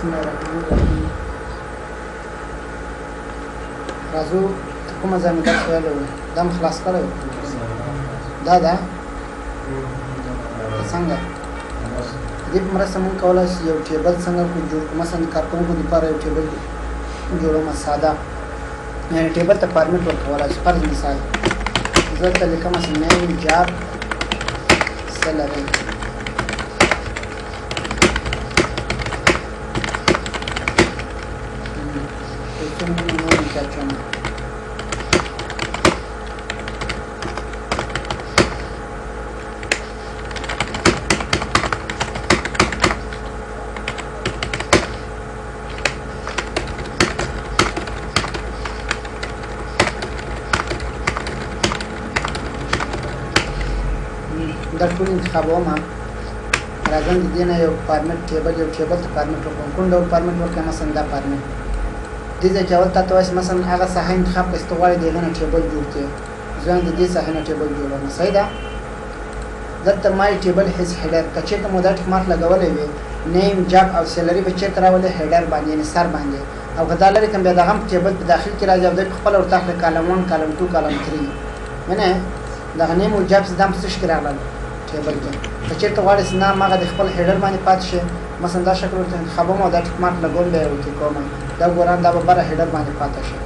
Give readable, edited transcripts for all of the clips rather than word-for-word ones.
بسم الله الرحمن الرحیم. راځو کومه ځای مې درس ویلی و دا مې خلاص کړی و دا ده څنګه دې په مرسته موږ کولی شو یو ټیبل څنګه جوړ کړو. مثلا د کارکوونکو دپاره یو ټیبل جوړوم ساده یعنې ټیبل ته فارمیټ ورکولی شو. فرض مثال زه دلته لیکم مثلا نیم جاب سیلري دا ټول انتخابوم. راځم د دې نه یو فارمیټ ټیبل ته فارمیټ وکړم. کوم ډول فارمیټ ورکړم؟ مثلا دا فارمیټ دې ځای کې اول تا ته وایي مثلا هغه ساحه انتخاب کړه چې ته غواړې د هغې نه ټیبل جوړ کړې. زه د دې ساحې نه ټیبل جوړوم. صحیح ده. دلته مای ټیبل هیز هیډر که چېرته مو دا ټیک مارک لګولی وي نیم جاب او سیلري به چېرته راولي؟ هیډر باندې یعنې سر باندې. او که دا لرې کړم بیا د هغه ټیبل په داخل کې راځي او دی په خپله ورته اخلي کالم 1 کالم 2 کالم 3 منې دغه نیم او جاب دا هم څه شي کې راغلل ټیبل کې. که چېرته غواړې چې نه هغه د خپل هیډر باندې پاتې شي مثلا دا شکل ورته انتخابوم او دا ټیک مارک لګول بیا یې اوکې کوم. دا ګوران دا به بره هیډر باندې پاتې شي.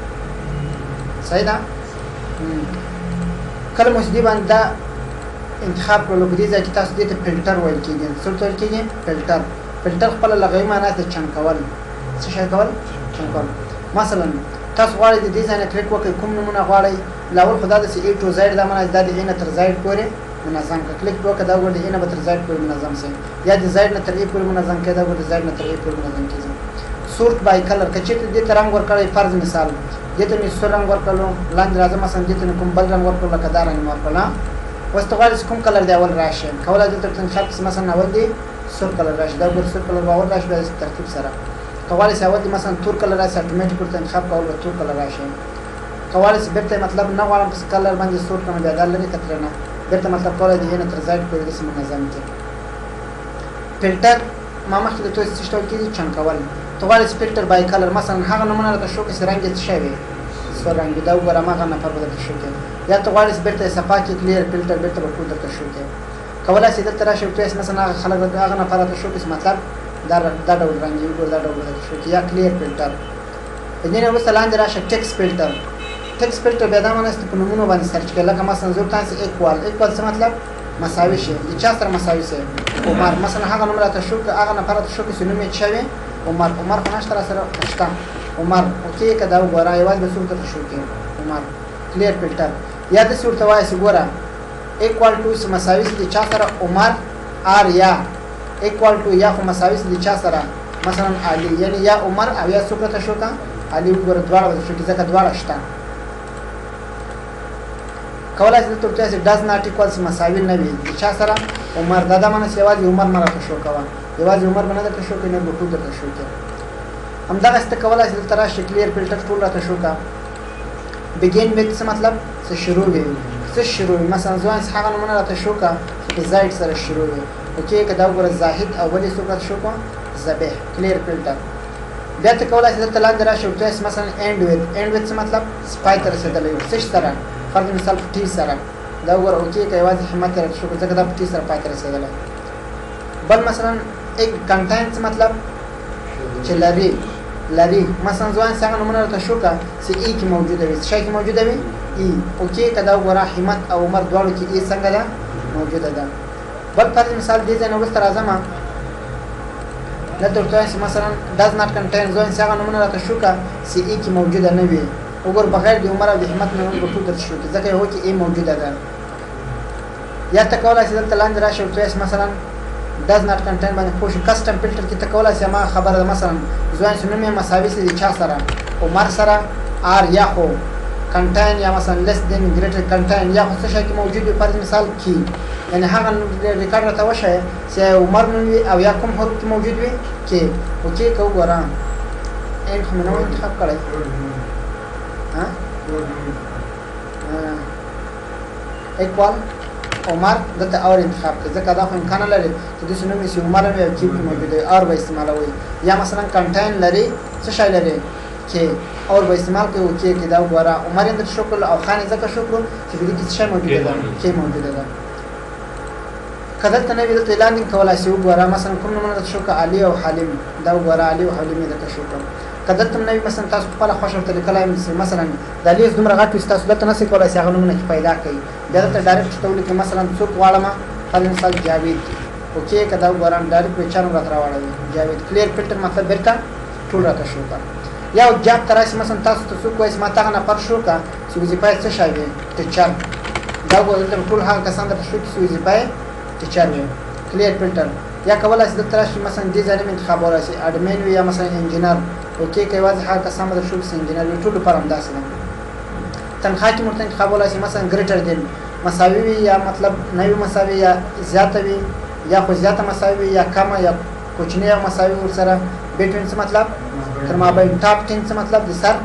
صحیح ده. کله مو چې دې باندې دا انتخاب کړلو په دې ځای کې تاسو دې ته فلټر ویل کېږي. څه ورته ویل کېږي؟ فلټر خپله لغوي معنا ده چمکول. څه شی کول؟ چمکول. مثلا تاسو غواړئ د دې ځای نه کلیک وکړئ کوم نومونه غواړئ. لاول خو دا ده چې A to Z دا معنا دا د A نه تر Z پورې منظم کړه. کلیک وکړه دا وګوره د A نه به تر Z پورې منظم شي یا د Z نه تر A پورې منظم کړه. دا وګوره د Z نه تر A پورې منظم کېږي. سورت بای کلر که چېرته دې ته رنګ ورکړی فرض مثال دې ته مې سور رنګ ورکړلو لاندې راځه مثلا دې ته مې کوم بل رنګ ورکړو لکه دا رنګ مې ورکړل. اوس ته غواړې چې کوم کلر دی اول راشي کولی دلته ورته انتخاب کړې مثلا اول دې سور کلر راشي. دا وګوره سور کلر به اول راشي بیا ترتیب سره. که غواړې چې اول دې مثلا تور کلر راشي اټومیټیک ورته انتخاب کول به تور کلر راشي. که غواړې چې بېرته مطلب نه غواړم په کلر باندې سور کړم بیا دا لرې که ترې نه بېرته مطلب کولی د A نه تر Z پورې داسې منظم کړي. فلټر ما مخکې د توی څه ډول کېږي؟ چمکول. ته غواړې چې فلټر بای کلر مثلا هغه نومونه راته شو کړي چې رنګ یې څه شی وي؟ سور رنګ وي. دا وګوره هماغه نفر به درته شو کړي. یا ته غواړې چې بېرته یې صفا کړي کلیر فلټر بېرته به ټول درته شو کړي. کولی شې دلته راشې ورته وایې مثلا هغه خلک هغه نفر راته شو کړي چې مطلب دا ډول رنګ یې وګوره دا ډول درته شو کړي. یا کلیر فلټر. د دې نه وروسته لاندې راشه ټکس فلټر. ټکس فلټر بیا دا معنی چې په نومونو باندې سرچ کړئ. لکه مثلا زه ورته وایم ایکوال څه مطلب؟ مساوي شي. د چا سره مساوي شي؟ عمر. مثلا هغه نوم راته شو هغه نفر راته شو کړي چې نوم یې څه وي؟ عمر خو نشته راسره شته عمر اوکې که دا وګوره یوازې به څوک درته شو کړي عمر کلیر فلټر. یا داسې ورته وایه چې ګوره ایکوال ټو چې مساوي شي د چا سره؟ عمر آر یا ایکوال ټو یا خو مساوي شي د چا سره؟ مثلا علي یعنې یا عمر او یا څوک راته شو کړه علي. وګوره دواړه به شو کړي ځکه دواړه شته. کولی شي دلته ورته وایي چې ډز ناټ ایکوال چې مساوي نه وي د چا سره؟ عمر. دا معنی چې یوازې عمر مه راته شو کوه. یوازې عمر به نه درته شو کړي نه به ټول درته شو کړي. همدغسې ته کولی شي دلته راشي کلیر فلټر ټول راته شو کړه. بګین ویت څه مطلب؟ څه شروع وي. څه شروع وي. مثلا زه وایم چې هغه نومونه راته شو کړه چې په زاید سره شروع وي. اوکې که دا وګوره زاهد او بل یې څوک راته شو کړه؟ ذبیح کلیر فلټر. بیا ته کولی شي دلته لاندې راشي ورته وایي مثلا اینډ ویت څه مطلب؟ پای ته رسېدلی وي. څه سره؟ فرض مثال په ټي سره. دا وګوره اوکې که یوازې همت یې راته شو کړه ځکه دا په ټي سره پای ته رسېدلی. بل مثلا ایک کنټاین څه مطلب؟ چې لري. مثلا زه وایم چې هغه نومونه راته شو کړه چې ای کې موجوده وي. څه شی کې موجوده وي؟ ای. اوکې که دا وګوره همت او عمر دواړو کې ای څنګه ده؟ موجوده ده. بل فرض مثال دې ځای نه وروسته راځم دلته ورته وایم چې مثلا ډز ناټ کنټین زه وایم چې هغه نومونه راته شو کړه چې ای کې موجوده نه وي. وګوره بغیر د عمر او د همت نه به ټول درته شو کړي ځکه یو کې ای موجوده ده. یا ته کولی شې دلته لاندې راشې ورته وایې مثلا ډز ناټ کنټین باندې پوه شو. کسټم فلټر کې ته کولی شې هماغه خبره ده. مثلا زه وایم چې نوم یې مساوي شي د چا سره؟ عمر سره آر یا خو کنټین یا مثلا لیس دین ګریټر کنټین یا خو څه شی کې موجود وي فرض مثال کی یعنې هغه ریکارډ راته وښیه چې عمر نوم وي او یا کوم حروف کې موجود وي کې. اوکې که وګوره این خو مې نه و انتخاب کړی ایکوال عمر دلته اور انتخاب کړئ ځکه دا خو امکان لري چې د نوم یې عمر هم یو کې موجود وي اور به استعمالوي یا مثلا کنټین لري څه شی لري کې اور به استعمال کوي او کې دا وګوره عمر اند شکر او خان ځکه شکر چې دې کې څه موجود ده کې موجود ده کله ته نوې د اعلان کولای شي وګوره مثلا کوم نومونه د شکر علي او حلیم دا وګوره علي او حلیم د شکر کله ته نوې مثلا تاسو خپل خوښ ورته لیکلای مثلا د لیز دومره غټ تاسو دلته نسې کولای شي هغه نومونه پیدا کړئ بیا ته ډایرکټ تول کې مثلا څوک واړم پر مثال جاوید اوکې کدا وګورم ډایرکټ پېچانو راته راوړل جاوید کلیر فلټر مطلب بیرته ټول راته شو کا یا جاب تراسي مثلا تاسو څوک وایي ما تا نه پر شو کا چې وظیفه څه شای وي ټیچر دا وګورم ټول هغه کسان ته شو چې وظیفه ټیچر وي کلیر فلټر یا کولای شي د تراشي مثلا ډیزاین انتخاب وراسي اډمن وي یا مثلا انجینر اوکې کوي واځي هغه کسان د شو انجینر ټول پر انداز نه تنخواه کې مرته انتخاب ولای شي مثلا ګریټر دین مساوي وي یا مطلب نوی مساوي یا زیاته وي یا خو زیاته مساوي وي یا کمه یا کوچنی یا مساوي ورسره بیټوین څه مطلب تر مابین ټاپ 10 څه مطلب د سر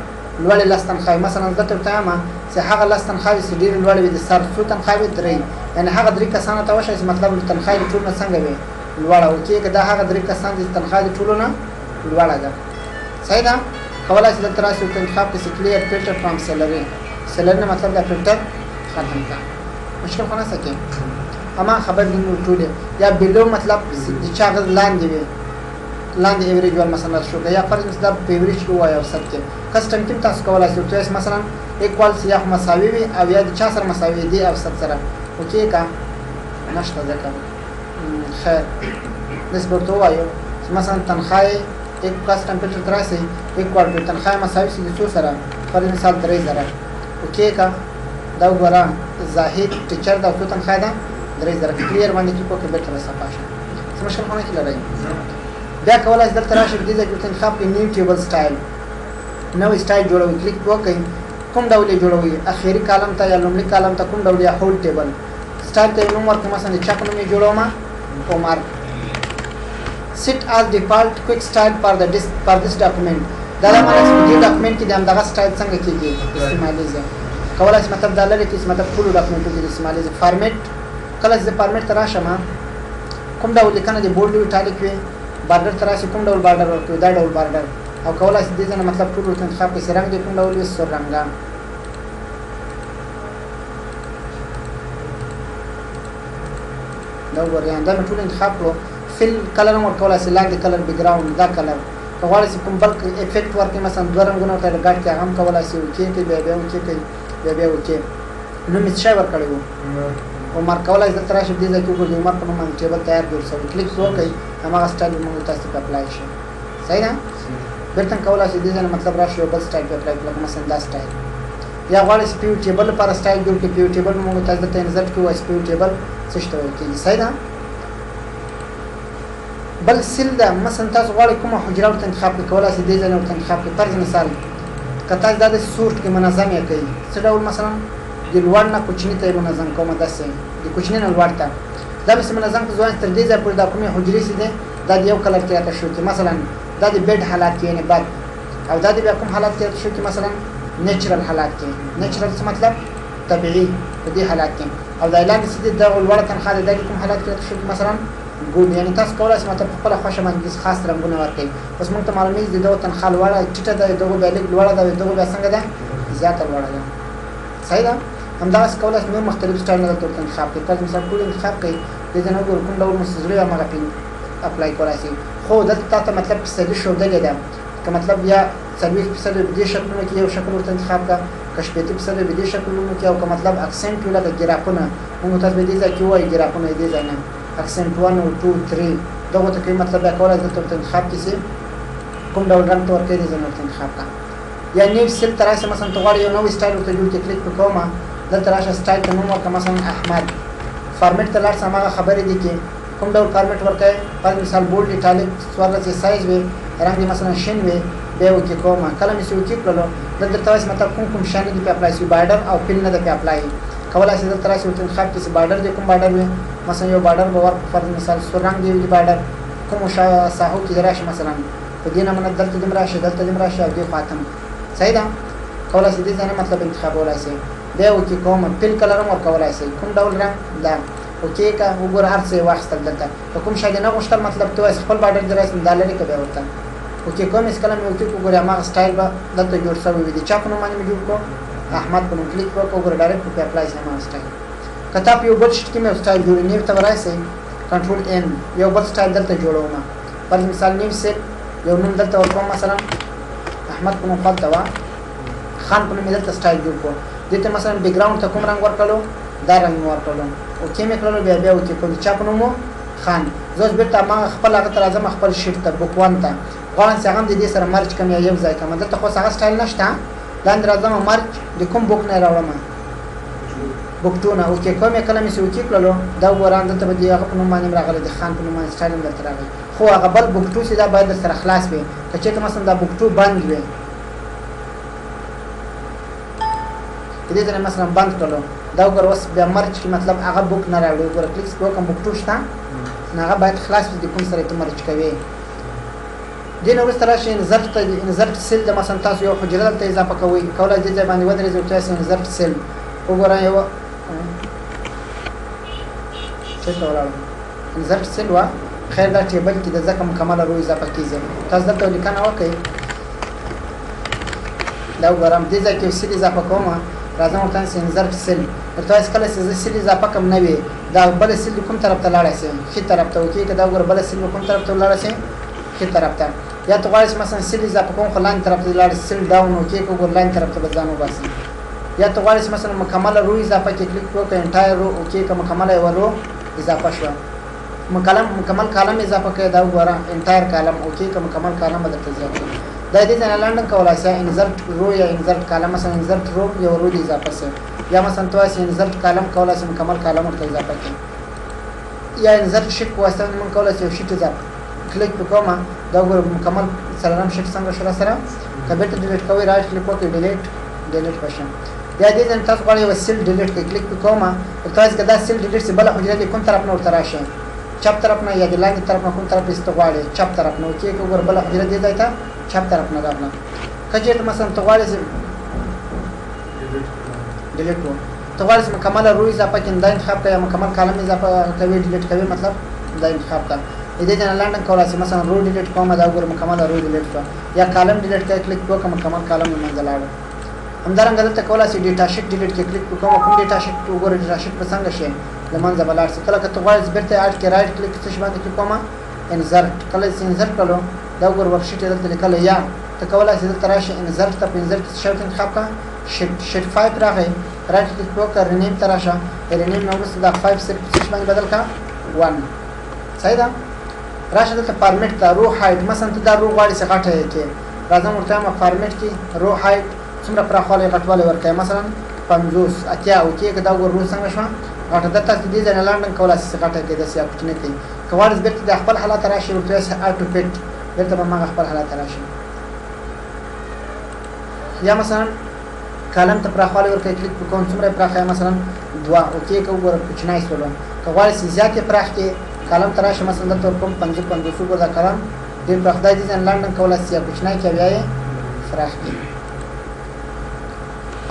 لوړ لاس تنخواه مثلا زته ته ما چې هغه لاس تنخواه چې ډیر لوړ وي د سر څو تنخواه درې یعنی هغه درې کسانو ته وشي مطلب تنخواه ټول نه څنګه وي لوړ او کې دا هغه درې کسان چې تنخواه ټول نه لوړه ده صحیح ده کولای شي د تراسي انتخاب کې کلیر فلټر فرام سیلری سیلری مطلب دا فلټر ختم کا مشکل خو نه سکے اما خبر دې نور ټول یا بلو مطلب د چا غز لاندې وي لاندې ایوریج ول مثلا شو یا فرض مثلا په ایوریج کې وای او سب کې کسٹم کې تاسو کولای شئ چې مثلا ایکوال سیاق مساوي وي او یا د چا سره مساوي دي او سب سره اوکې کا نشته ځکه خیر نسبت وایو مثلا تنخواه एक custom temperature तरह से एक क्वार्टर तनख्वाह मसावी से दूसरों सरा फर मिसाल 3000 ओके का दाव गोरा जाहिद टीचर दाव तो तनख्वाह दा 3000 क्लियर باندې کې کوکه بیٹر صفاشه سمشل خونه کې لري بیا کولای شئ د تراش د دې کې انتخاب کې نیو ټیبل سټایل نو سټایل جوړوي کلیک وکړئ کوم ډول جوړوي اخیری کالم ته یا لومړی کالم ته کوم ډول یا هول ټیبل سټایل ته نوم ورکړم مثلا چا کوم جوړوم عمر set as default quick style for this document دا لپاره چې دې ډاکومنت کې د همدغه سټایل څنګه کېږي استعمالېږي کولای شي مطلب دا لري چې مطلب ټول ډاکومنټو کې استعمالېږي فارمیټ کله چې فارمیټ تر راشم کوم ډول لیکنه دی بولډ وی ټالیک وي بارډر تر راشي کوم ډول بارډر ورکوي دا ډول بارډر او کولای شي دې ځنه مطلب ټول انتخاب کې سرنګ دی کوم ډول وي سور رنګا دا ورته دا ټول انتخاب کړو فل کلر مور کولای شي لاندې کلر بیک گراوند دا کلر کولای شي کوم بل افیکټ ورکړي مثلا دوه رنگونه ته ګډ کې هم کولای شي چې کې بیا وکي نو می څه ورکړي وو او مار کولای شي تر شي دې ځکه کوم عمر په نوم ټیبل تیار جوړ شوی کلیک وکړئ هغه سټایل موږ تاسو ته اپلای شي صحیح ده برته کولای شي دې ځنه مطلب راشي بل سټایل په اپلای کړئ مثلا دا سټایل یا غواړئ پیو ټیبل لپاره سټایل جوړ کړئ پیو ټیبل موږ تاسو ته نظر کوو اس پیو ټیبل څه شته کوي صحیح ده بل سیل ده مثلا تاسو غواړئ کومه حجره ورته انتخاب کولای شئ دې ځنه ورته انتخاب کړئ فرض مثال کته دا د سورت کې منظم یې کوي څه ډول مثلا د لوړ نه کوچنی ته منظم کومه داسې د کوچنی نه لوړ ته دا به منظم ځوان تر دې ځای پورې دا کومه حجرې سي ده دا د یو کلر کې راته شو چې مثلا دا د بیډ حالات کې نه بعد او دا د کوم حالات کې شو چې مثلا نیچرل حالات کې نیچرل څه مطلب طبيعي په دې حالات کې او دا اعلان سي د لوړ تنخواه د کوم حالات کې شو مثلا ګول یعنی تاسو کولای شئ مطلب خپل خوښه باندې خاص رنگونه ورکړئ اوس موږ ته معلومه دي دا تنخواه لوړه ټیټه ده دغه به لیک لوړه ده دغه به څنګه ده زیاته لوړه ده صحیح ده همدا کولای شئ مختلف سټایل نه تر انتخاب کړئ پر مثال ټول انتخاب کړئ د دې نه ګور کوم ډول مستزړی یا مغه پین اپلای کولای شئ خو دلته ته مطلب څه شو دلې ده که مطلب یا 30% به دې شکلونو کې یو شکل ورته انتخاب کا کشپېتی په سره به دې شکلونو کې او که مطلب اکسنټ ولا د ګرافونه موږ تاسو به دې ځکه وایي ګرافونه دې ځنه اکسنټ 1 او 2 3 دغه ته کوم مطلب دا کولای د تر انتخاب کې سي کوم ډول رنګ تور کې دې ځنه انتخاب کا یا نیو سیل تراسه مثلا تغواړي یو نو سټایل ته جوړ کې کلیک وکوم دلته راشه سټایل ته نوم ورکړم مثلا احمد فارمیټ ته لار سمه خبرې دي کې کوم ډول فارمیټ ورکړي پر مثال بولډ ایټالیک سوارل چې سایز وي رنګ مثلا شین وي به وکي کومه کله مې سوي کړلو دلته تاسو مطلب کوم شان دي په اپلای شي بارډر او پن نه د په اپلای کولای شي دلته راشي ورته خاص کې بارډر دي کوم بارډر وي مثلا یو بارډر به ور پر مثال سورنګ دی بارډر کوم ساحو کې راشي مثلا په دې نه من دلته دم راشي او دې خاتم صحیح ده کولای شي دې ځنه مطلب انتخاب ولای شي بیا اوکې کوم پیل کلر هم ورکولای شي کوم ډول رنګ دا اوکې کا وګور هر څه واخستل دلته کوم شای نه غوښتل مطلب ته خپل بارډر درایس دا لري کبه ورته اوکې کوم اس کلم اوکې وګور ما سټایل به دلته جوړ شوی وي چا په نوم باندې جوړ کو احمد په نوم کلیک وګور ډایرکټ په اپلای سم سټایل کته په یو بل شټ کې مې سټایل جوړ نیو ته ورایسي کنټرول ان یو بل سټایل دلته جوړوم پر مثال نیو سیل یو نوم دلته ورکوم مثلا احمد په نوم خپل وا خان په نوم دلته سټایل جوړ کو دته مثلا بیک گراوند ته کوم رنگ ورکړو دا رنگ ورکړو اوکې مې کړلو بیا اوکې کوم چا په نوم خان زوس بیرته ما خپل هغه تر اعظم خپل شیټ ته بوک وان ته غواړم چې هغه د دې سره مرچ کم یا یو ځای کوم دلته خو هغه سټایل نشته لاندې راځم مرچ د کوم بوک نه راوړم بوکټونه اوکې کوم کلمې چې اوکې کړلو دا وران دلته به هغه په نوم باندې راغلی د خان په نوم باندې سټایل درته راغلی خو هغه بل بوکټو چې دا باید سره خلاص وي چې مثلا دا بوکټو بند وي دې ته مثلا بند کړلو دا وګور اوس بیا مرچ کی مطلب هغه بوک نه راوړي وګور کلیک وکم بوکټو شته هغه باید خلاص دي کوم سره ته مرچ کوي دین ورسته راشي انزرت سیل د مثلا تاسو یو حجره ته اضافه کوي کولای دې باندې ودرې زو تاسو انزرت سیل وګورئ یو څه ډول انزرت سیل وا خیر دا ټیبل کې د ځکه مکمله رو اضافه کیږي تاسو دلته لیکنه وکړئ دا وګورم دې ځکه سیل اضافه کوم راځم ورته انزرت سیل ورته کله چې سیل اضافه کم نه وي دا بل سیل کوم طرف ته لاړ شي خي طرف ته وکي دا وګور بل سیل کوم طرف ته لاړ شي خي طرف ته یا تو غواړئ مثلا سیل اضافه کوم خلان طرف ته لاړ سیل ډاون وکي وګور لاین طرف ته ځانو باسي یا تو غواړئ مثلا مکمله رو اضافه کې کلیک وکړئ انټایر رو اوکي که مکمله یو رو اضافه شو مکمل کالم اضافه کړئ دا وګوره انټایر کالم اوکي که مکمل کالم بدلته زیات دا دې نه لاندې کولای شي انزرت رو یا انزرت کالم مثلا انزرت رو یو رو اضافه شي یا مثلا تاسو انزرت کالم کولای شي مکمل کالم ورته اضافه کړئ یا انزرت شیټ واسطه من کولای شي شیټ اضافه کلیک وکوم دا وګوره مکمل سلام شیټ څنګه شو سره کبه ته ډیلیټ کوي رائټ کلیک وکړئ ډیلیټ پښه یا دې نه تاسو غواړئ وسیل ډیلیټ کې کلیک وکوم تاسو کدا سیل ډیلیټ سی بل حجره دې کوم طرف نه ورته راشي چپ طرف نه یا د لاندې طرف نه کوم طرف استغواړي چپ طرف نه کې وګور بل حجره دې ځای ته چپ طرف نه راغله کچې مثلا تغواړي ډیلیټ کو تغواړي مکمل رو اضافه کې دا انتخاب کړئ مکمل کالم اضافه کوي ډیلیټ کوي مطلب دا انتخاب کړئ دې نه لاندې کولای شي مثلا رو ډیلیټ کوم دا وګور مکمل رو ډیلیټ کو یا کالم ډیلیټ کوي کلیک وکړه مکمل کالم منځ لاړ همدارنګه دلته کولای شي ډیټا شیټ ډیلیټ کې کلیک وکړو کوم ډیټا شیټ وګور ډیټا شیټ په څنګه شي لمنځه بلار څه کله کته غواړئ بیرته اډ کې رائټ کلیک څه باندې کې کومه انزرت کله چې انزرت کړو دا وګور ورکشیټ دلته لیکل یا ته کولای شي دلته راشي انزرت ته انزرت شرط انتخاب کا شیټ 5 راغی رائټ کلیک وکړه رینیم ته راشه رینیم نو بس دا 5 صرف څه باندې بدل کا 1 صحیح ده راشه دلته فارمیټ ته رو هایټ مثلا ته دا رو غواړي څه غټه کې راځم ورته ما فارمیټ کې رو هایټ څومره پراخواله غټواله ورکړي مثلا 50 اتیا او کې دا وګور رو څنګه شو غټه د تاسو دې ځای نه لاندې کولای شي غټه کې د سیا کوچنی کې کوارز بیرته د خپل حالت راشي ورته اټو فټ بیرته به ما خپل حالت راشي یا مثلا کالم ته پراخواله ورکړي کلیک وکړم څومره پراخه مثلا 2 او کې وګور کوچنی سولو کوارز زیاتې پراخ کې کالم ته راشي مثلا د تور کوم 50 وګور دا کالم دې پراخ د دې ځای لاندې کولای شي کوچنی کې بیا یې فراخ کې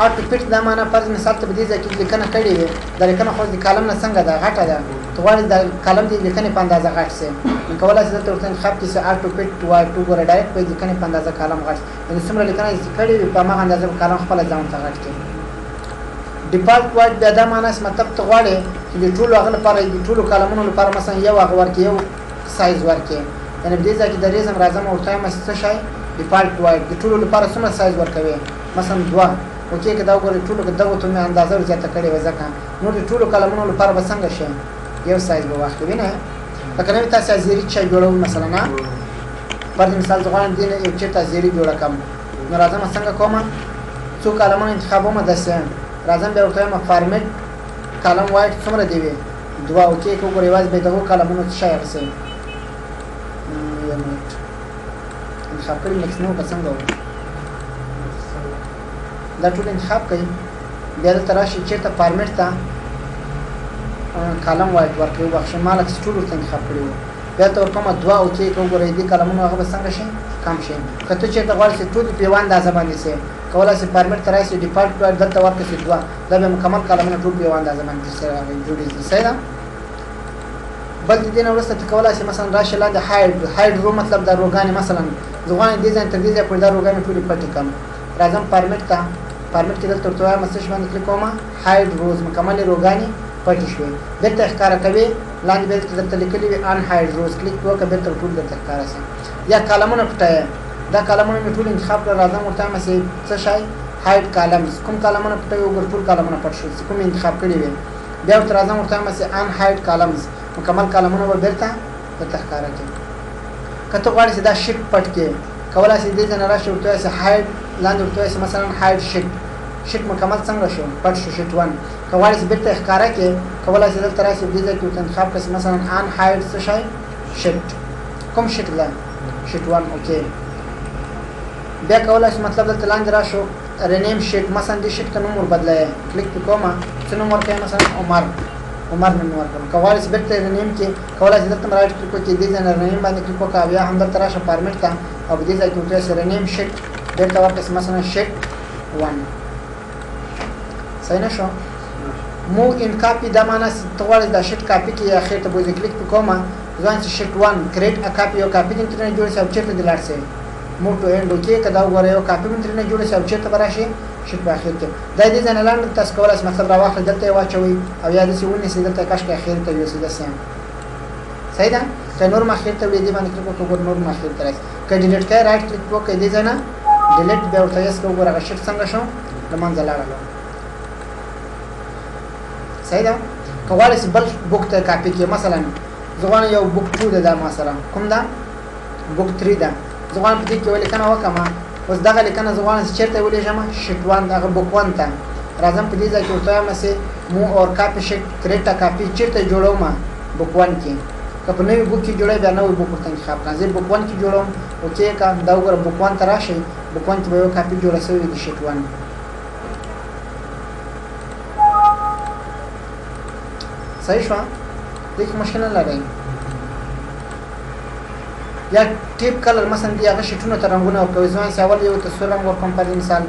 اټو فټ دا معنا فرض مثال ته بدی ځکه لیکنه کړي وي د لیکنه خو د کالم نه څنګه دا غټه ده ته غواړې د کالم د لیکنې په اندازه غټ سي نو کولای شي ته ورته خپ کې سي اټو فټ وای ټو ګور ډایرکټ په لیکنې په اندازه کالم غټ یعنی څومره لیکنه کړي وي په ما اندازه کالم خپل ځان ته غټ کړي ډیفالت وایډ بیا دا معنا مطلب ته غواړې چې د ټولو هغه لپاره د ټولو کالمونو لپاره مثلا یو هغه ورکې یو سایز ورکې یعنی بدی ځکه د ریزم راځم ورته مې څه شي ډیفالت وایډ د ټولو لپاره څومره سایز ورکوي مثلا 2 اوکې که دا وګورئ ټولو که دغه ته مې اندازه ورزیاته کړې وه ځکه نور د ټولو کلمونو لپاره به څنګه شي یو سایز به واخلي وینئ لکه نوې تاسې ازیري چای جوړوئ مثلا نه فرض مثال زه غواړم دې نه یو چېرته ازیري جوړه کړم نو راځم څنګه کوم څو کلمونه انتخابوم داسې راځم بیا ورته وایم فارمیټ کالم وایډ څومره دی وي 2 اوکې که وګورئ یوازې به دغو کلمونو څه شی اخیستی یو منټ انتخاب کړي مکس نه و که څنګه و دا ټول انتخاب کوي بیا دلته راشي چېرته فارمیټ ته کالم وایډ ورکوي وبخښئ ما لکه ټول ورته انتخاب کړي وو بیا ته ورکوم 2 اوکې که وګورئ دې کلمونو هغه به څنګه شي کم شي که ته چېرته غواړې چې ټول په یوه اندازه باندې سي کولای شي فارمیټ ته راشي ډیفالت کړئ دلته ورکړئ 2 دا به مکمل کالمونه ټول په یو اندازه باندې سره جوړیږي صحیح ده بل د دې نه وروسته کولای شي مثلا راشي لاندې هاید رو مطلب دا روګانې مثلا زغوان دې ځان تر دې ځای پورې دا روګانې ټولې پټې کړم راځم فارمیټ کې دلته ورته وایم مسج باندې کلیک کوم هاید روز مکمل روګانې پټې شوې دلته ښکاره کوي لاندې به دلته لیکلي وي ان هاید روز کلیک وکړه به تر ټول دلته ښکاره شي یا کالمونه پټه دا کالمونه می ټول انتخاب کړ راځم ورته مسې څه شای هاید کالمز کوم کالمونه پټه وګور ټول کالمونه پټ شو کوم انتخاب کړی وي بیا ورته راځم ورته مسې ان هاید کالمز مکمل کالمونه به بیرته ښکاره کوي کته غواړي چې دا شیټ پټ کې کولای شي دې نه راشي ورته چې هاید لاندې ورته مثلا هاید شیټ مکمل څنګه شو پټ شو شیټ 1 کولای شي بیرته ښکارا کې کولای شي دلته راشي دې ځکه ته انتخاب کړئ مثلا ان هاید څه شي شیټ کوم شیټ ده شیټ 1 اوکې بیا کولای شي مطلب دلته لاندې راشو رینیم شیټ مثلا دې شیټ ته نوم ور بدلای کلیک وکوم څه نوم ورکړئ مثلا عمر نوم ورکړم کولای شي بیرته رینیم کې کولای شي دلته رائټ کلیک وکړئ دې ځای نه رینیم باندې کلیک وکړئ بیا هم دلته راشه فارمیټ ته او دې ځای کې ورته رینیم شیټ بیرته ورکړئ مثلا شیټ 1 صحیح نشو مو ان کاپی دا معنی تغواړئ دا شیټ کاپی کې یا خیر ته بوځي کلیک وکوم ځان چې شیټ 1 کریټ ا کاپی یو کاپی دې ترنه جوړ شي او چیرته دې لاړ شي مو ټو اند اوکې کدا وګورئ یو کاپی مې ترنه جوړ شي او چیرته براشي شیټ په اخر کې دا دې ځنه لاندې تاسو کولای شئ مطلب راوخل دلته واچوي او یا دې ونی سي دلته کاش کې اخر ته یو سیده سم صحیح ده که نور مخیر ته دې باندې کلیک وکړو نور مخیر ته راځي که ډیلیټ کړئ رائټ کلیک وکړئ دې ځنه ډیلیټ بیا ورته یې سکو ورغه شیټ څنګه شو لمنځه لاړل صحیح ده کولای شي بل بوک ته کاپی کې مثلا زغوان یو بوک 2 ده مثلا کوم ده بوک 3 ده زغوان په دې کې ولیکنه وکما اوس دغه لیکنه زغوان چیرته ولېږم شیټ 1 دغه بوک 1 ته راځم په دې ځای کې ورته مسه مو اور کاپی شیټ کریټا کاپی چیرته جوړوم بوک 1 کې کله نوې بوک کې جوړای بیا نوې بوک ورته انتخاب کړم زه بوک 1 کې جوړوم اوکې کا دا وګوره بوک 1 ته راشي بوک 1 کې به یو کاپی جوړه شوی د شیټ 1 صحیح شو لیک مشکل نه لري یا ټیپ کلر مثلا دی هغه شیټونو ته رنگونه ورکوي ځوان سي اول یو تصویر رنگ ورکوم په مثال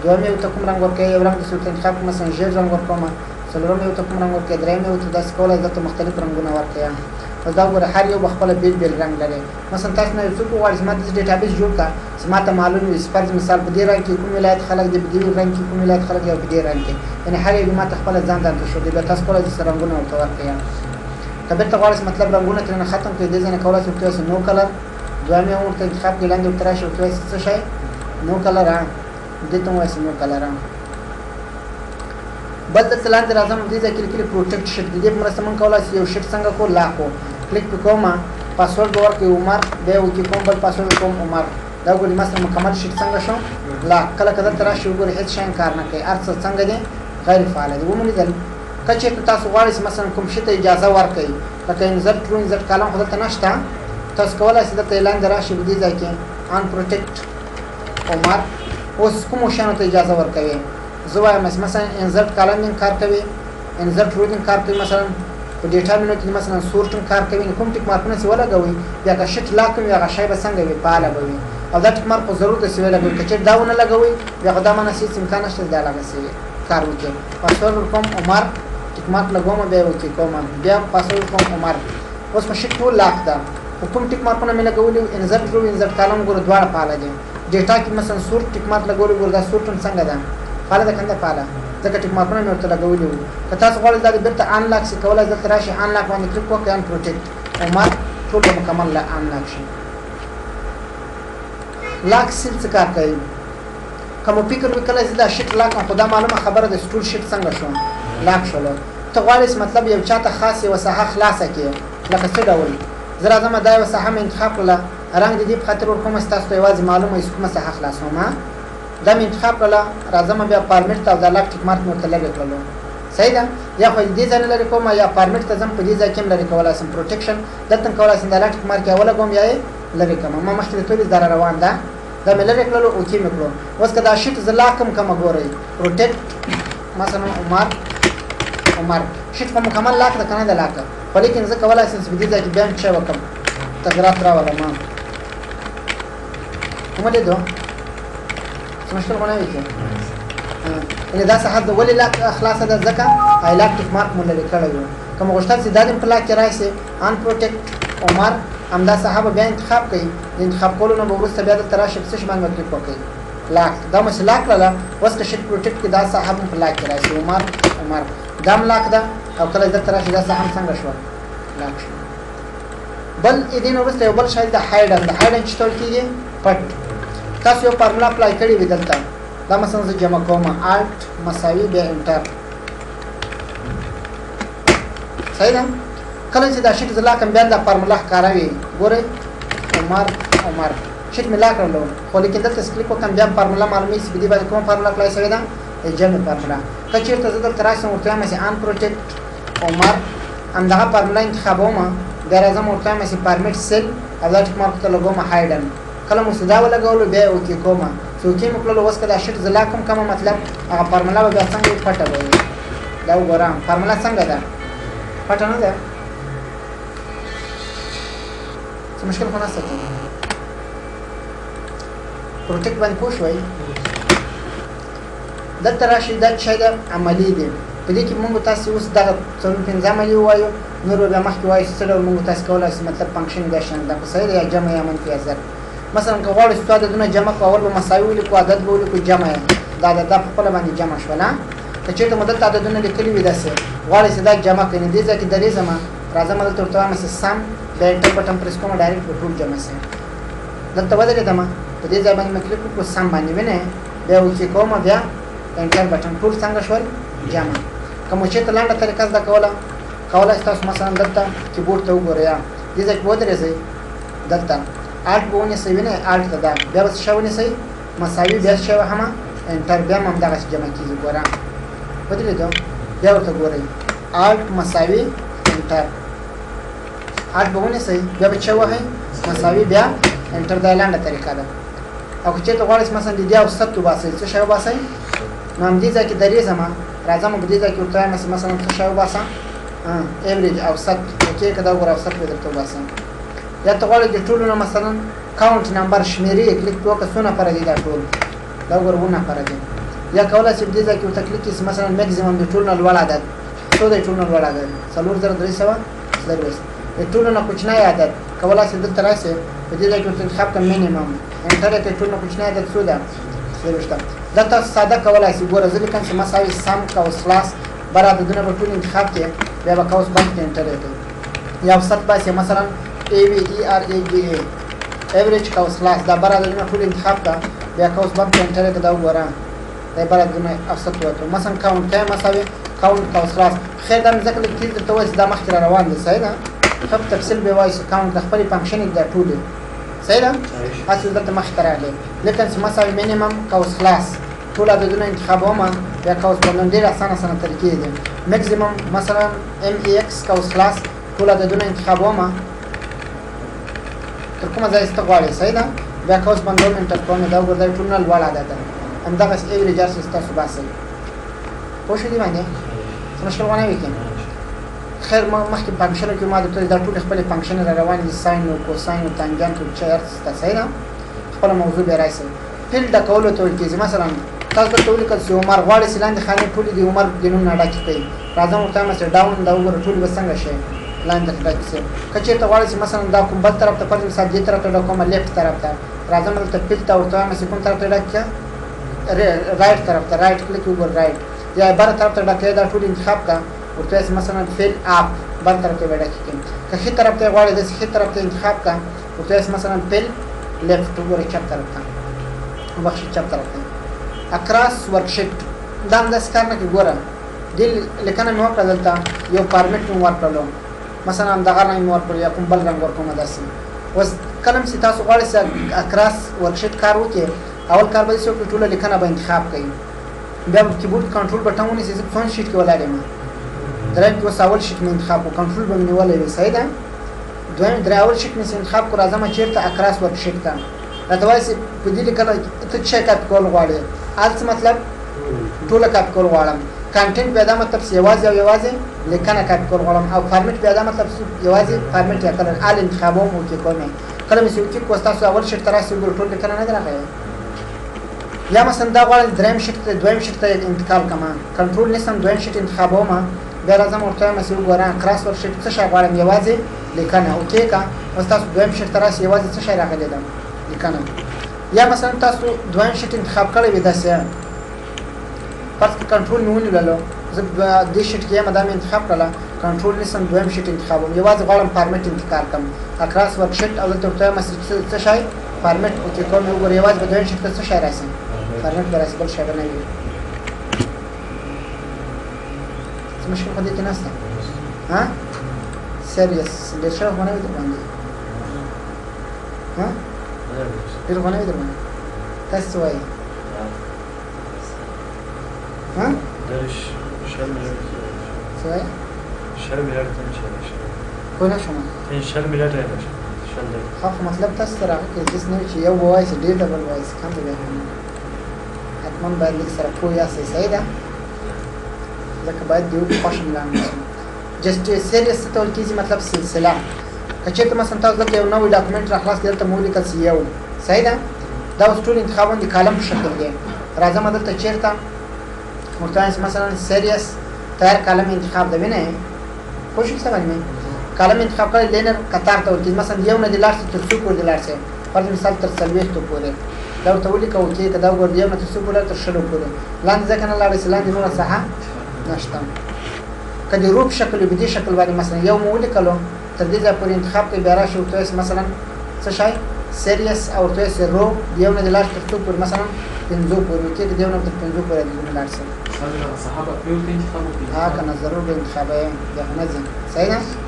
دویم یو ته کوم رنگ ورکوي یو رنگ د صورت انتخاب مثلا ژیړ رنگ ورکوم څلورم یو ته کوم رنگ ورکوي دریم یو ته داس کولای دته مختلف رنگونه ورکوي او دا ګوره هر یو بخپل بیل رنگ لري مثلا تاسو نه څوک غواړئ چې ماته ډیټابیس جوړ کا چې ماته معلوم وي فرض مثال په دې رنگ کې کوم ولایت خلک دی په دې رنگ کې کوم ولایت خلک دی په دې رنگ کې یعنی هر یو ماته خپل ځان ته شو دی تاسو کولای شئ رنگونه ورته ورکوي کله ته غواړئ مطلب رنگونه ترنه ختم کړئ دې ځنه کولای شئ تاسو نو کلر دوامي ورته انتخاب کې لاندې ورته راشي ورته څه شي نو کلر دې ته وایي نو کلر بل د لاندې راځم دې ځکه کلیک پروټیکټ شیټ دې په مرسته مونږ کولای شو یو شیټ څنګه کو لاکو کلیک وکوم پاسورډ ورکړئ عمر به وکي کوم بل پاسورډ کوم عمر دا ګوري مثلا مکمل شیټ څنګه شو لا کله کله تر راشي وګورئ هیڅ شین کار نه کوي ارڅ څنګه دي غیر فعال دي ومني دل کچې تاسو غواړئ مثلا کوم شی ته اجازه ورکړئ لکه انزرټ ټرو انزرټ کالم خدای ته نشته تاسو کولای شئ د اعلان دراشي دې ځای کې ان پروټیکټ عمر اوس کوم شانو ته اجازه ورکوي زه وایم مثلا انزرټ کالم کار کوي انزرټ رودین کار کوي مثلا په ډیټا مینو کې مثلا سورټن کار کوي کوم ټیک مارکونه سی ولګوي بیا که شټ لاکم یا غشای به څنګه وي پاله به وي او دا ټیک مارک په ضرورت سی ولګوي چې داونه لګوي بیا خدای مانه سي امکان نشته دا لګسي کار وکړي پاسورډ کوم عمر ټیک مارک لګوم بیا وکړي کوم بیا پاسورډ کوم عمر اوس په شټ ټول لاک دا کوم ټیک مارکونه مې لګولې انزرټ رو انزرټ کالم ګور دواړه پاله دي ډیټا کې مثلا سورټ ټیک مارک لګولې ګور دا سورټن څنګه ده پاله ده کنده پاله ځکه ټیک مارکونه مې ورته لګولې وو که تاسو غواړئ دا بیرته ان لاک سي کولای دلته راشي ان لاک باندې کلیک وکړئ ان پروټیکټ عمر ټول مکمل لا ان لاک شي لاک سیل څه کار کوي کوم فکر وکړئ چې دا شیټ لاک خدا معلومه خبره ده سټول شیټ څنګه شو لاک شول ته غواړئ مطلب یو چاته خاص یو ساحه خلاصه کړي لکه څه ډول زه راځم دا یو ساحه مې انتخاب کړله رنګ دې په خاطر ورکوم تاسو ته یوازې معلومه یې کومه ساحه خلاصوم دا مې انتخاب کړله راځم بیا فارمیټ ته او دا لاک ټیک مارک مې ورته لرې کړلو صحیح ده یا خو دې ځای نه لرې کوم یا فارمیټ ته ځم په دې ځای کې هم لرې کولی شم پروټیکشن دلته کولی شم دا لاک ټیک مارک یې ولګوم یا یې لرې کړم ما مخکې د ټولې داره روان ده دا مې لرې کړلو اوکې مې کړو اوس که دا شیټ زه لاکم کومه ګورئ پروټیکټ مثلا عمر شیټ په مکمل لاک ده که نه ده لاکه خو لیکن زه کولی شم چې په دې ځای کې بیا هم څه وکړم تغیرات راولم وملیدو څه مشکل خو نه وي کې یعنې دا صحت د ولې لاک خلاصه ده ځکه هایلاک ټیک مارک مو لرې کړی و که مو غوښتل چې دا دې په لاک کې راشي ان پروټیکټ عمر همدا صحابه بیا انتخاب کوي د انتخاب کولو نه به وروسته بیا دلته راشي په څه شي باندې کلیک وکړئ لاک دا مو چې لاک کړله اوس که شیټ پروټیکټ کې دا صحابه په لاک کې راشي عمر دا هم لاک ده او کله دلته راشي دا صحابه څنګه شوه لاک شو بل دې نه وروسته یو بل شی د هایډن چې ټول کېږي پټ تاسو یو فارمولا اپلای کړې وي دلته دا مثلا زه جمع کوم الټ مساوي بیا انټر صحیح ده کله چې دا شیټ زه لاکم بیا دا فارمولا ښکاروي ګورئ عمر شیټ مې لا کړلو خو لیکن دلته کلیک وکړم بیا فارمولا معلومېږي چې په دې باندې کومه فارمولا اپلای شوې ده جمع فارمولا که چېرته زه دلته راشم ورته وایم چې ان پروټیکټ عمر همدغه فارمولا انتخابوم بیا راځم ورته وایم چې فارمیټ سیل او دا ټیک مارک ته لګوم هایډن کله مو دا ولګولو بیا یې اوکې کوم چې اوکې مو کړلو اوس که دا شیټ زه لا کوم کومه مطلب هغه فارمولا به بیا څنګه وي پټه به وي دا وګوره فارمولا څنګه ده پټه نه ده څه مشکل خو نشته پروټیکټ باندې پوه شوئ دلته راشي دا شی د عملي دی په دې کې موږ تاسو اوس دغه څلور پنځه عملي ووایو نور به بیا مخکې وایو څه ډول موږ تاسو کولی شو مطلب فنکشن دا شان ده په صحیح ده یا جمع یا منفي یا ضرب مثلا که غواړو چې څو عددونه جمع کړو اول به مساوي ولیکو عدد به ولیکو جمع دا په خپله باندې جمع شوله که چېرته مو دلته عددونه لیکلي وي داسې غواړئ چې دا جمع کړئ نو دې ځای کې درېږم راځم دلته ورته وایم چې سم بیا انټر بټن پرېس کوم ډایرکټ به ټول جمع شي دلته ودرېدم په دې ځای باندې مې کلیک وکړو سم باندې وینئ بیا اوکې کوم بیا انټر بټن ټول څنګه شول جمع که مو چېرته لنډه طریقه زده کولی شئ تاسو مثلا دلته کیبورډ ته وګورئ دې ځای کې ودرېږئ دلته الټ به ونیسئ وینئ الټ ته ده بیا به څه شی ونیسئ مساوي بیا څه شی وهمه انټر بیا هم همدغسې جمع کېږي ګوره ودرېدو بیا ورته ګورئ الټ مساوي انټر الټ به ونیسئ بیا به څه وهئ مساوي بیا انټر دا لنډه طریقه ده او که چېرته غواړئ مثلا د دې اوسط وباسئ څه شی وباسئ نو همدې ځای کې درېږم راځم په دې ځای کې ورته وایم مثلا څه شی وباسم ایوریج اوسط اوکې که دا وګوره اوسط به درته وباسم یا ته غواړئ د ټولو نه مثلا کاونټ نمبر شمېرې کلیک وکړه څو نفره دي دا ټول دا وګوره 7 نفره دي یا کولی شئ په دې ځای کې ورته کلیک کړئ مثلا میکزیمم د ټولو نه لوړ عدد څو دی ټولو نه لوړ عدد 4324 د ټولو نه کوچنی عدد کولی شئ دلته راشئ په دې ځای کې ورته انتخاب کړم مینیمم انټر یې کړئ ټولو نه کوچنی عدد څو ده 24 دلته ساده کولی شئ ګوره زه لیکم چې مساوي سم قوس خلاص بر عددونه به ټول انتخاب کړئ بیا به قوس بند کړئ انټر یې کړئ یا اوسط باسئ مثلا AVERAGA ایوریج قوس خلاص دا بر عددونه ټول انتخاب کړه بیا قوس بند کړئ انټر یې کړه دا وګوره دا بر عددونه اوسط وکړو مثلا کاونټ کوئ مساوي کاونټ قوس خلاص خیر دا مې ځکه لږ تیز درته ووایي چې دا مخکې را روان دي صحیح ده ښه په تفصیل به وایي چې کاونټ د خپلې فنکشن دا ټولې صحیح ده هسې دلته مخکې ته راغلی لیکن چې مساوي مینیمم قوس خلاص ټول عددونه انتخابوم بیا قوس بندون ډېر اسانه طریقې دي میکزیمم مثلا MEX قوس خلاص ټول عددونه انتخابوم تر کومه ځای چې ته غواړې صحیح ده بیا قوس بندوم انټر کوم دا وګوره دا ټول نه لوړ عدد ده همدغسې ایوریج هر څه ستاسو باسئ پوه شو دې باندې څه مشکل غو نه وي کې خیر مخکې فنکشنو کې ما درته دا ټولې خپلې فنکشنې را روانې دي ساین و کوساین و تانجانت و چې هر څه شته صحیح ده خپله موضوع بیا راشئ فیل ډکولو ته ویل کېږي مثلا تاسو دلته ولیکل چې عمر غواړئ چې لاندې خانې ټولې د عمر د نوم نه ډکې کړئ راځم ورته وایم چې ډاون دا وګوره ټولې به څنګه شي لاندې ډکې شي که چېرته غواړئ چې مثلا دا کوم بل طرف ته فرض مثال دې طرف ته ډکومه لیفټ طرف ته راځم دلته فیل ته ورته وایم چې کوم طرف ته ډک کړه رایټ طرف ته رایټ کلیک وګوره رایټ یا بره طرف ته ډکې دا ټول انتخاب کړه ورته وایي مثلا فیل اپ بل طرف ته به ډکې کړئ که ښي طرف ته غواړئ داسې ښي طرف ته انتخاب کړه ورته وایي مثلا فیل لیفټ وګوره چپ طرف ته وبخښئ چپ طرف ته اکراس ورکشیټ دا همداسې کار نه کوي ګوره دې لیکنه مې وکړه دلته یو فارمیټ مې ورکړلو مثلا همدغه رنګ مې ورکړو یا کوم بل رنګ ورکومه داسې اوس کله چې تاسو غواړئ چې اکراس ورکشیټ کار وکړئ اول کار به داسې وکړئ ټوله لیکنه به انتخاب کړئ بیا به کیبورډ کنټرول بټن ونیسئ زه په څومره شیټ کې ولاړ یم دریم کې اوس اول شیټ مې انتخاب کړو کنټرول به مې نیولی وي صحیح ده دویم درې اول شیټ مې انتخاب کړو راځم چېرته اکراس ورکشیټ ته راته وایي چې په دې لیکنه ته څه شی کاپي کول غواړې هلته مطلب ټوله کاپي کول غواړم کانټینټ بیا دا مطلب چې یوازې او یوازې لیکنه کاپي کول غواړم او فارمیټ بیا دا مطلب چې یوازې فارمیټ یا کلر آل انتخابوم اوکې کوم کله مې چې اوکې کړو ستاسو اول شیټ ته راسي ټول لیکنه نه ده راغلی یا مثلا دا غواړم دریم شیټ ته دویم شیټ ته انتقال کما کنټرول نسم دویم شیټ انتخابوم بیا راځم ورته مسې وګورم کراس ور شیټ څه شی غواړم یوازې لیکنه اوکې کا اوس تاسو دویم شیټ ته راشئ یوازې څه شی راغلی ده لیکنه یا مثلا تاسو دویم شیټ انتخاب کړی وي داسې پس کنټرول مې ونیولو زه دې شیټ کې یم دا مې انتخاب کړله کنټرول نسم دویم شیټ انتخابوم یوازې غواړم فارمیټ انتقال کړم اکراس ورک شیټ او دلته ورته مسې څه شی فارمیټ اوکې کوم وګورئ یوازې به دویم شیټ ته څه شی راشي فارمیټ به راشي بل شی به نه وي څه مشکل خو دې کې نشته ها سیریس ډېر ښه خو نه وي در باندې ها ډېر خو نه وي در باندې تاسو څه وایي ها څه وایي پوه نه شوم ښه خو مطلب تاسو ته راغی که داسې نه وي چې یو به وایي چې ډېر ده بل وایي چې کم دی بیا حتما باید لږ سره پوه یاستئ صحیح ده ځکه باید د یو خوښ ملان شو جسټ سیریس څه ته ویل کېږي مطلب سلسله که چېرته مثلا تاسو دلته یو نوی ډاکومنټ راخلاص کړئ دلته مو ولیکل چې یو صحیح ده دا اوس ټول انتخابونه د کالم په شکل دی راځم دلته چېرته ورته وایم مثلا سیریس تیار کالم انتخاب ده وینئ پوه شوئ څه باندې کالم انتخاب کړی لینر قطار ته ورکېږي مثلا یو نه دې لاړ شي تر څو پورې دې لاړ شي فرض مثال تر 40 پورې دا ورته ولیکه اوکې که دا وګورئ یو نه تر څو پورې تر 60 پورې لاندې ځکه نه لاړی چې لاندې نوره ساحه نشته که د روپ شکل وي په دې شکل باندې مثلا یو مو ولیکلو تر دې ځایه پورې انتخاب کوئ بیا راشئ ورته وایئ مثلا څه شی سیریس او ورته وایئ رو یو نه دې لاړ شي تر څو پورې مثلا 5 پورې اوکې که د یو نه تر 5 پورې دې لاړ شي ها که نه ضرور به انتخابه بیا خو نه ځي صحیح ده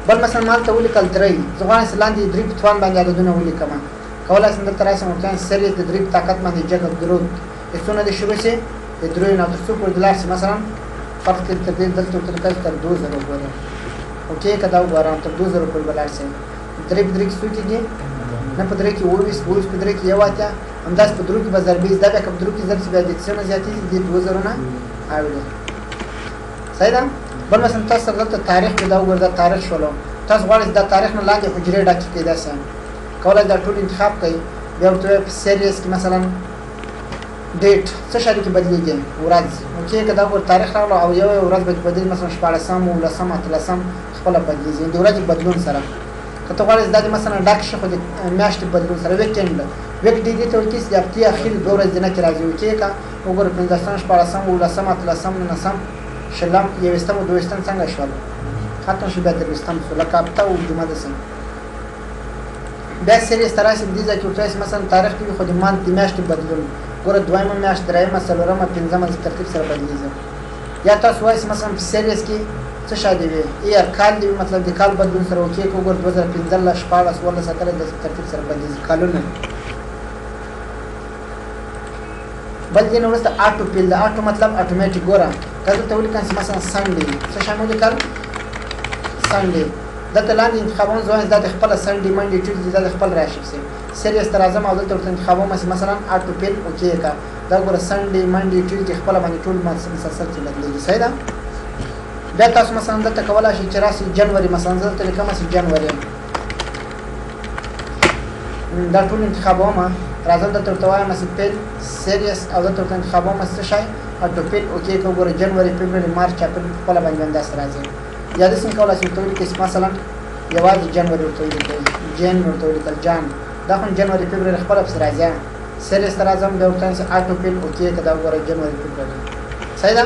بل مثلا مال ته ولیکل 3 زه غواړم چې لاندې 3 په توان باندې عددونه ولیکم کولی شم دلته راشم ورته وایم سیریس د 3 په طاقت باندې جګ درود د څو نه دې شروع شي د 3 نه تر څو پورې دې لاړ شي مثلا فرض کړئ تر دې دلته ورته لیکل تر 2000 پورې اوکې که دا وګورم تر 2000 پورې به لاړ شي 3 په 3 کې څو کېږي نه په 3 کې 28 په 3 کې 1 اتیا همداسې په 3 کې به ضرب 20 دا بیا که په 3 کې ضرب شي بیا د څه نه زیاتېږي د 2000 نه اوړي صحیح ده بل مثلا تاسو سره دلته تاریخ کې دا وګورئ دا تاریخ شولو تاسو غواړئ دا تاریخ نه لاندې حجرې ډکې کړئ داسې کولی دا ټول انتخاب کړئ بیا ورته وایئ په سیریس کې مثلا ډیټ څه شی کې بدلېږي ورځ اوکې که دا وګورئ تاریخ راغلو او یو ورځ به بدلېږي مثلا 14 15 13 خپله بدلېږي د ورځې بدلون سره که ته غواړې دا د مثلا ډک شي خو د میاشتې بدلون سره ویکینډ ویک ډې دې ته ویل کېږي چې د هفتې اخر 2 ورځې نه کې راځي اوکې که وګورئ 15 14 15 13 19 شلم 20 22 څنګه شول ختم شي بیا 23 شو لکه هفته او جمعه داسې بیا سیریس ته راشي دې ځای کې ورته مثلا تاریخ کې خو د مانت د میاشتې بدلون ګوره دویمه میاشت درېیمه څلورمه پنځمه ترتیب سره بدلېږي یا تاسو وایئ مثلا په سیریس کې څه شی دی وي ایر کال دی مطلب د کال بدلون سره اوکې که وګورئ 2015 14 16 17 د ترتیب سره بدلېږي کالونه بل دې نه وروسته آټو پیل د آټو مطلب اټومیټیک ګوره که دلته ولیکم چې مثلا سنډې څه شی مو لیکل سنډې دلته لاندې انتخابونه زه وایم دا د خپله سنډې منډې ټیوزډې دا د خپل راشي شي سیریس ته راځم او دلته ورته انتخابوم چې مثلا آټو پیل اوکې که دا ګوره سنډې منډې ټیوزډې خپله باندې ټول مسلسل کې بدلېږي صحیح ده بیا تاسو مثلا دلته کولی شئ چې راشئ جنوري مثلا زه دلته لیکم چې جنوري دا ټول انتخابوم راځم دلته ورته وایم چې پیل سیریس او دلته ورته انتخابوم څه شی آټو پیل اوکې که وګوره جنوري فبروري مارچ اپریل په خپله باندې همداسې راځي یا داسې هم کولی شئ ورته ولیکئ چې مثلا یوازې جنوري ورته ولیکئ جن ورته ولیکل جان دا خو جنوري فبروري خپله پسې راځي سیریس ته راځم بیا ورته وایم چې آټو پیل اوکې که دا وګوره جنوري فبروري صحیح ده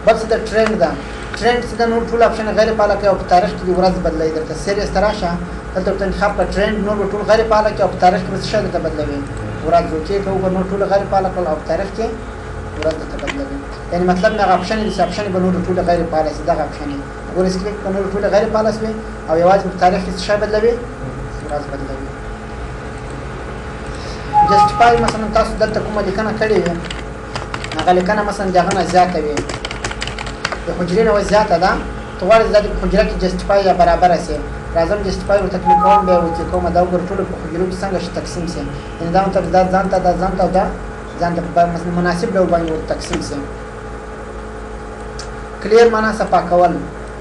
بل څه د ټرینډ ده ټرینډ چې د نور ټول اپشن غیر فعاله کړئ او په تاریخ کې د ورځ بدلوي درته سیریس ته راشه دلته ورته انتخاب کړه ټرینډ نور به ټول غیر فعاله کړي او په تاریخ کې به څه شی درته بدلوي ورځ اوکې که وګوره نور ټول غیر فعاله کړل او په تاریخ کې ورځ درته بدلوي یعنې مطلب مې هغه اپشن دي چې اپشن به نور ټول غیر فعاله شي دغه اپشن یې وګورئ سکلیک که نور ټول غیر فعاله شوي او یوازې په تاریخ کې څه شی بدلوي ورځ بدلوي جسټیفای مثلا تاسو دلته کومه لیکنه کړې وي هغه لیکنه مثلا د هغه نه زیاته وي د حجرې نه زیاته ده ته غواړې دا د حجره کې جسټیفای یا برابره شي راځم جسټیفای ورته کلیک کوم بیا اوکې کوم دا وګورئ ټولو په حجرو کې څنګه شي تقسیم شي یعنې دا مطلب دا ځان ته دا ځان ته او دا ځان ته مثلا مناسب ډول باندې ورته تقسیم شي کلیر معنا صفا کول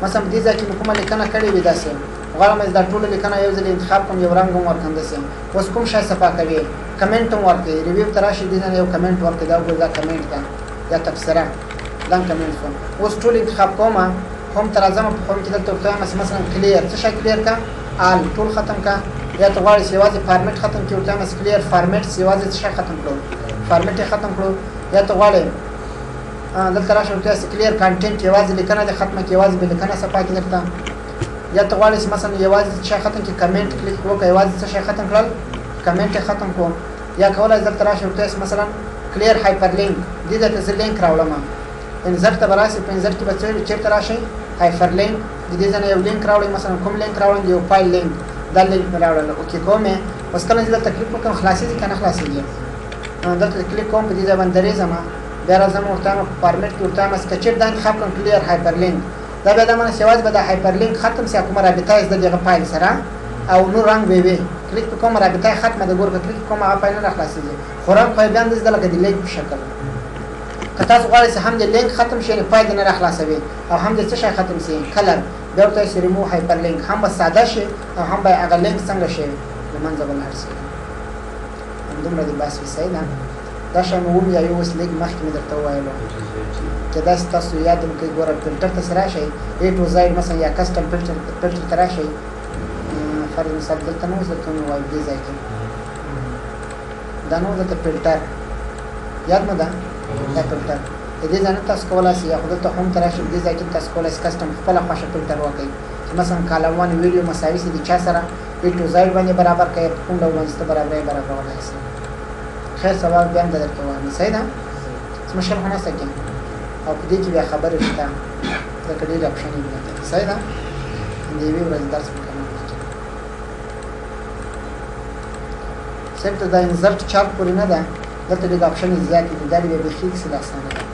مثلا په دې ځای کې مې کومه لیکنه کړې وي داسې غواړم دا ټوله لیکنه یو ځل انتخاب کوم یو رنګ هم ورکنده شي اوس کوم شی صفا کوي کمنټ هم ورکړي ریویو ته راشي دې نه یو کمنټ ورکړي دا وګوره دا کمنټ ده یا تبصره دا کمنټ شو اوس ټول انتخاب کوم هم تر اعظم په هم کې دلته ورته مثلا کلیر څه شي کلیر کا آل ټول ختم کا یا ته غواړې سیوازي فارمیټ ختم کړو ورته مس کلیر فارمیټ سیوازي څه شي ختم کړو فارمیټ ختم کړو یا ته غواړې دلته راشه ورته کلیر کانټینټ یوازې لیکنه د ختمه کې یوازې به لیکنه صفه کې درته یا ته غواړې مثلا یوازې څه شي ختم کې کمنټ کلیک وکړه یوازې څه شي ختم کړل کمنټ ختم کوم یا کولای دلته راشه ورته مثلا کلیر هایپر لینک دې ته زه لینک راوړم انزر ته براسي په انزر کې بچو چیرته راشي هایپر لینک دې ځنه یو لینک راوړم مثلا کوم لینک راوړم یو فایل لینک دا لینک راوړل اوکې کومه اوس کله چې تکلیف وکم خلاصې دي کنه خلاصې دي دلته کلیک کوم په دې ځای باندې درې زما بیا راځم ورته فارمیټ کې ورته مس کچیر دا انتخاب کوم کلیر هایپر لینک دا به دا معنی سیواز به دا هایپر لینک ختم سي کومه رابطه از دغه فایل سره او نو رنگ وي کلیک کوم رابطه ختمه د ګور کلیک کوم هغه فایل نه خلاصې دي خورم په بیان د لکه د لینک په شکل که تاسو غواړئ چې هم د لینک ختم شي نه فایل نه خلاصوي او هم د څه شي ختم شي کلر بیا ورته چې ریموو هایپر لینک هم به ساده شي او هم به هغه لینک څنګه شي لمنځه ولاړ شي همدومره د بس وسای نه دا شی مو یا یو اوس لیک مخکې مې درته وویلو چې داسې تاسو یاد مو کوي ګوره فلټر ته سره راشئ A to Z مثلا یا کسټم فلټر ته راشئ فرض مثال دلته نو درته مې وایي دې ځای کې دا نو دلته فلټر یاد مو ده دا فلټر دې ځای نه تاسو کولی شئ یا خو دلته هم ته راشئ دې ځای کې تاسو کولی شئ کسټم خپله خوښه فلټر وکړئ چې مثلا کالم 1 ویډیو مساوي سي د چا سره A to Z باندې برابر کړئ کوم ډول باندې برابرې برابرولای شئ خیر سوال بیا هم درته وایم صحیح ده څه مشکل خو نشته کې او په دې کې بیا خبرې شته د کډې اپشن یې صحیح ده د یوې ورځې درس مکمل کړئ صرف دا انزرټ چارت پورې نه ده دلته د اپشن زیات دي دا به بخښي سلاسانه